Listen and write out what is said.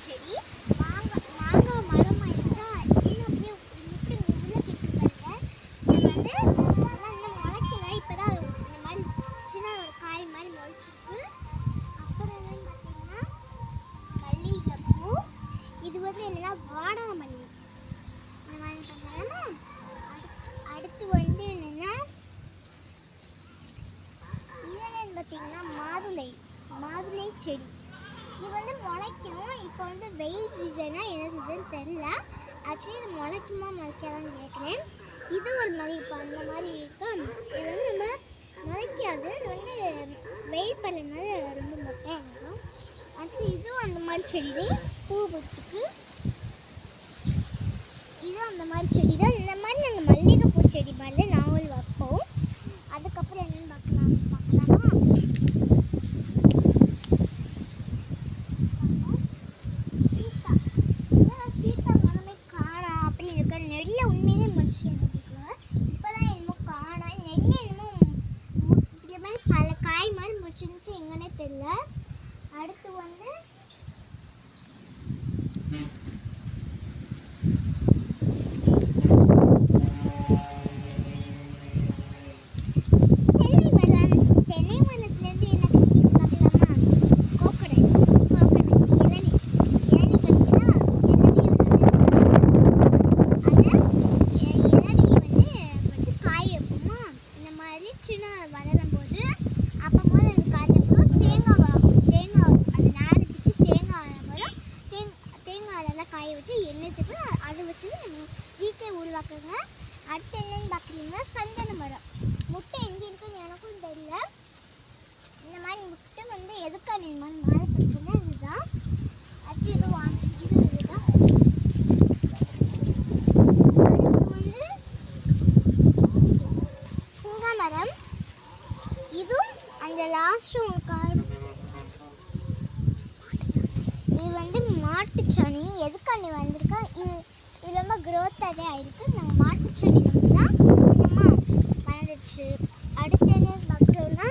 செடி. மாங்காய் மரம் ஆயிடுச்சா இன்னும் அப்படியே முட்டு உள்ள கிட்டு பாருங்க. இன்னும் முளைக்கல, இப்போதான் இந்த மாதிரி சின்ன ஒரு காய் மாதிரி முளைச்சிருக்கு. அப்புறம் என்னன்னு பார்த்தீங்கன்னா மல்லிகைப்பூ. இது என்னன்னா வாடாமல்லி. இந்த மாதிரி பார்த்தீங்கன்னா அடுத்து என்னன்னா பார்த்தீங்கன்னா மாதுளை செடி. இது முளைக்கும். இப்போ வெயில் சீசனா என்ன சீசன் தெரியல. ஆக்சுவலி இது முளைக்காதான்னு கேட்குறேன். இது ஒரு மல்லிகைப்பூ அந்த மாதிரி இருக்கும். இது நம்ம முளைக்காது. இது வெயில் படுறதுனால ரொம்ப மொட்டையாக இருக்கும். ஆக்சுவலி இதுவும் அந்த மாதிரி செடி பூ பூத்துக்கு. இதுவும் அந்த மாதிரி செடி தான். இந்த மாதிரி நாங்கள் மல்லிகைப்பூ செடி மாதிரி நாவல் வைப்போம். அதுக்கப்புறம் என்னென்னு பார்க்கலாமா? சீத்தா மரமே காணா அப்படின்னு இருக்க. நெல்லை உண்மையிலே முடிச்சுருக்கோம். இப்போதான் என்னமோ காணா. நெல்லை என்னமோ இந்த மாதிரி பல காய் மாதிரி முடிச்சிருந்துச்சு, எங்கன்னே தெரியல. அடுத்து தென்னை மரத்துலேருந்து என்ன பார்க்கலாமா? கோகனட் இளநீ பார்த்தீங்கன்னா இளநீ காய வைப்போமா. இந்த மாதிரி சின்ன வளரும் போது அப்போ போது அது காய்ச்சப்போ தேங்காய் அது நேரம் பிடிச்சி தேங்காய் வரும். தேங்காயெல்லாம் காய வச்சு எண்ணெய்த்துக்கு அதை வச்சு வீட்டிலே உருவாக்குங்க. அடுத்து என்னென்னு பார்க்குறீங்கன்னா சந்தன மரம். முட்டை எங்கே இருக்குன்னு எனக்கும் தெரியல. இந்த மாதிரி முட்டை எதுக்காக இந்த மாதிரி மேலே பிடிக்குன்னா இதுதான். ஆக்சுவலி இதுதான். அடுத்து புங்கா மரம். இதுவும் அந்த லாஸ்ட் இது மாட்டுச்சாணி. எதுக்காண்டி வந்திருக்கா? இது ரொம்ப க்ரோத்தாகவே ஆயிருக்கு. நாங்கள் மாட்டுச்சாணி தான் வளர்ந்துச்சு. அடுத்து என்ன பார்க்குறோம்னா